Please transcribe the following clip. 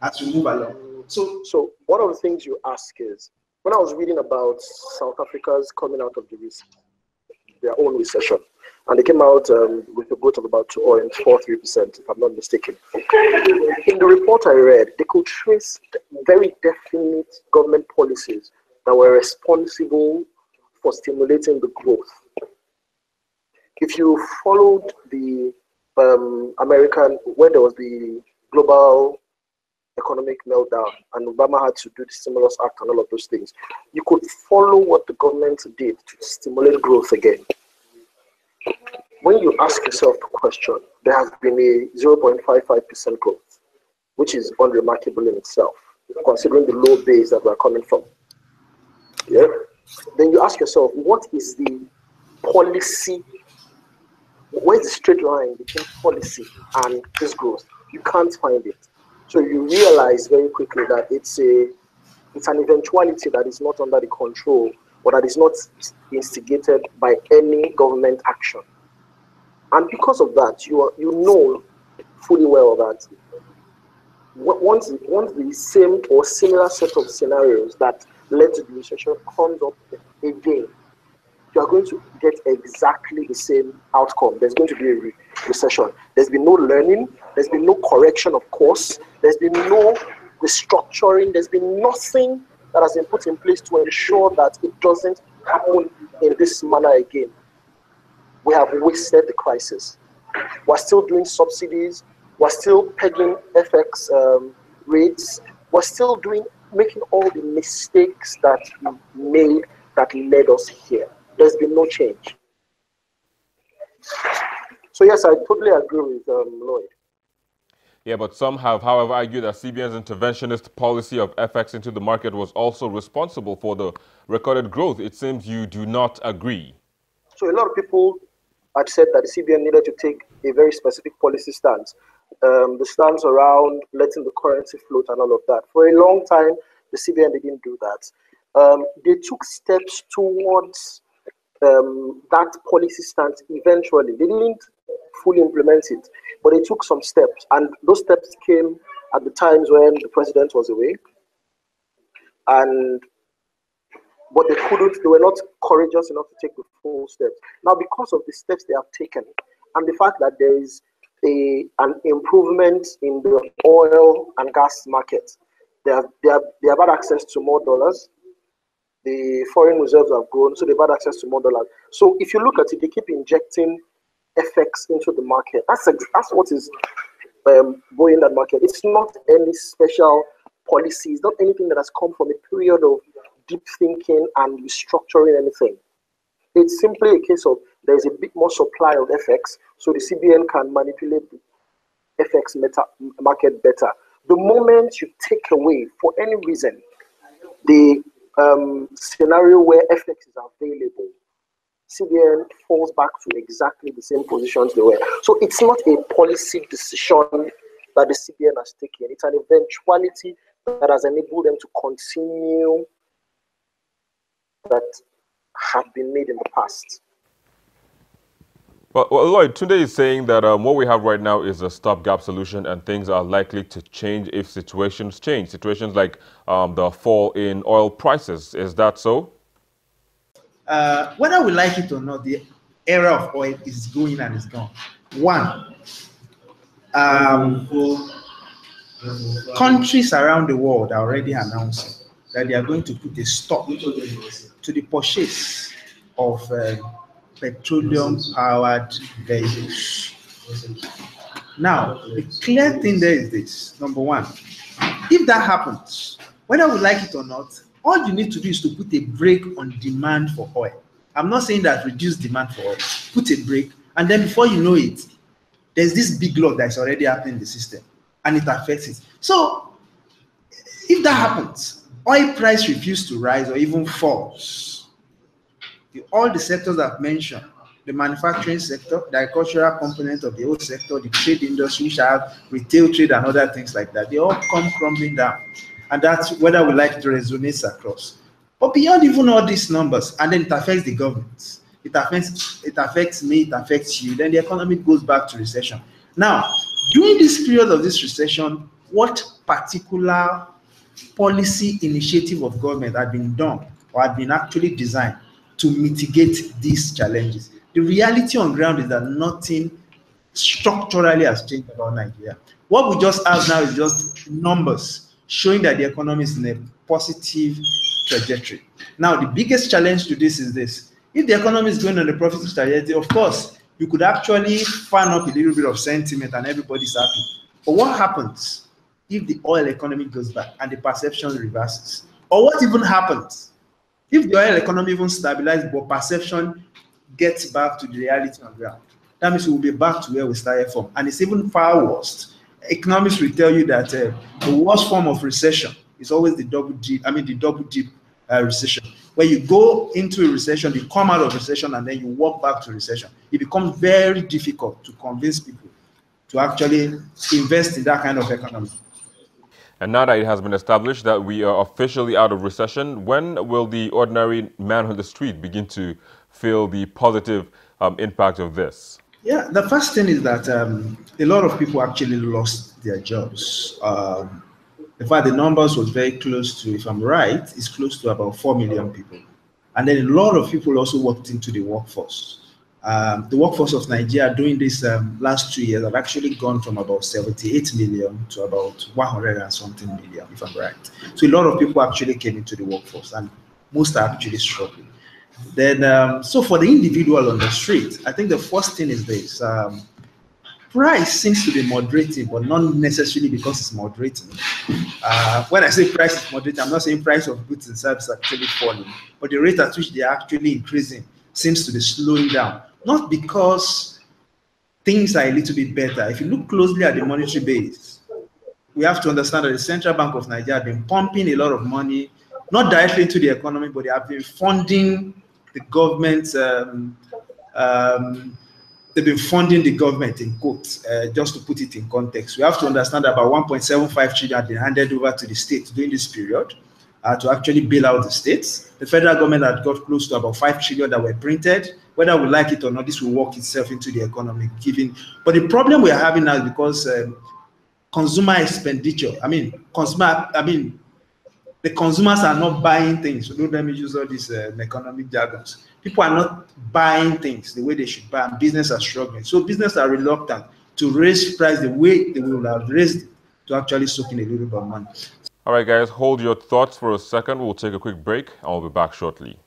as we move along. So one of the things you ask is, when I was reading about South Africa's coming out of their own recession, and they came out with a growth of about 2.43%, if I'm not mistaken. In the report I read, they could trace very definite government policies that were responsible for stimulating the growth. If you followed the American, when there was the global economic meltdown and Obama had to do the stimulus act and all of those things, you could follow what the government did to stimulate growth again. When you ask yourself the question, there has been a 0.55% growth, which is unremarkable in itself, considering the low base that we're coming from. Yeah. Then you ask yourself, what is the policy? Where's the straight line between policy and this growth? You can't find it. So you realize very quickly that it's an eventuality that is not under the control, or that is not instigated by any government action. And because of that, you know fully well that once the same or similar set of scenarios that led to the recession comes up again, you are going to get exactly the same outcome. There's going to be a recession. There's been no learning. There's been no correction of course. There's been no restructuring. There's been nothing that has been put in place to ensure that it doesn't happen in this manner again. We have wasted the crisis. We're still doing subsidies. We're still pegging FX rates. We're still making all the mistakes that we made that led us here. There's been no change. So yes, I totally agree with Lloyd. Yeah, but some have, however, argued that CBN's interventionist policy of FX into the market was also responsible for the recorded growth. It seems you do not agree. So a lot of people had said that the CBN needed to take a very specific policy stance. The stance around letting the currency float and all of that. For a long time, the CBN didn't do that. They took steps towards that policy stance eventually. They didn't fully implement it, but they took some steps, and those steps came at the times when the president was away, but they were not courageous enough to take the full steps. Now, because of the steps they have taken, and the fact that there is an improvement in the oil and gas market, they have had access to more dollars. The foreign reserves have grown, so they've had access to more dollars. So if you look at it, they keep injecting FX into the market. That's what is buoying that market. It's not any special policy. It's not anything that has come from a period of deep thinking and restructuring anything. It's simply a case of there's a bit more supply of FX, so the CBN can manipulate the FX market better. The moment you take away, for any reason, the scenario where FX is available, CBN falls back to exactly the same positions they were. So it's not a policy decision that the CBN has taken. It's an eventuality that has enabled them to continue that have been made in the past. Well, Lloyd, today is saying that what we have right now is a stopgap solution and things are likely to change if situations change. Situations like the fall in oil prices. Is that so? Whether we like it or not, the era of oil is going and is gone. One, countries around the world are already announcing that they are going to put a stop to the purchase of petroleum-powered vehicles. Now, the clear thing there is this. Number one, if that happens, whether we like it or not, all you need to do is to put a brake on demand for oil. I'm not saying that reduce demand for oil. Put a brake, and then before you know it, there's this big load that's already happening in the system, and it affects it. So, if that happens, oil price refuses to rise or even falls, all the sectors I've mentioned, the manufacturing sector, the agricultural component of the whole sector, the trade industry, which have retail trade and other things like that, they all come crumbling down. And that's whether we like to resonate across. But beyond even all these numbers, and then it affects the government, it affects me, it affects you, then the economy goes back to recession. Now, during this period of this recession, what particular policy initiative of government had been done or had been actually designed to mitigate these challenges. The reality on ground is that nothing structurally has changed about Nigeria. What we just have now is just numbers showing that the economy is in a positive trajectory. Now, the biggest challenge to this is this. If the economy is going on a profitable trajectory, of course, you could actually fan up a little bit of sentiment and everybody's happy. But what happens if the oil economy goes back and the perception reverses? Or what even happens if the oil economy even stabilizes but perception gets back to the reality on ground? That means we will be back to where we started from. And it's even far worse. Economists will tell you that the worst form of recession is always the double dip recession. Where you go into a recession, you come out of recession, and then you walk back to recession. It becomes very difficult to convince people to actually invest in that kind of economy. And now that it has been established that we are officially out of recession, when will the ordinary man on the street begin to feel the positive impact of this? Yeah, the first thing is that a lot of people actually lost their jobs. In fact, the numbers was very close to, if I'm right, it's close to about 4 million people. And then a lot of people also walked into the workforce. The workforce of Nigeria during this last 2 years have actually gone from about 78 million to about 100 and something million, if I'm right. So a lot of people actually came into the workforce, and most are actually struggling. Then, so for the individual on the street, I think the first thing is this. Price seems to be moderating, but not necessarily because it's moderating. When I say price is moderating, I'm not saying price of goods and services are actually falling, but the rate at which they are actually increasing seems to be slowing down. Not because things are a little bit better. If you look closely at the monetary base, we have to understand that the Central Bank of Nigeria have been pumping a lot of money, not directly into the economy, but they have been funding the government. They've been funding the government in quotes, just to put it in context. We have to understand that about 1.75 trillion had been handed over to the states during this period to actually bail out the states. The federal government had got close to about 5 trillion that were printed. Whether we like it or not, this will work itself into the economy. But the problem we are having now is because consumer expenditure, the consumers are not buying things. So don't let me use all these economic jargons. People are not buying things the way they should buy, and business are struggling. So business are reluctant to raise price the way they will have raised it to actually soak in a little bit of money. All right, guys, hold your thoughts for a second. We'll take a quick break, and we'll be back shortly.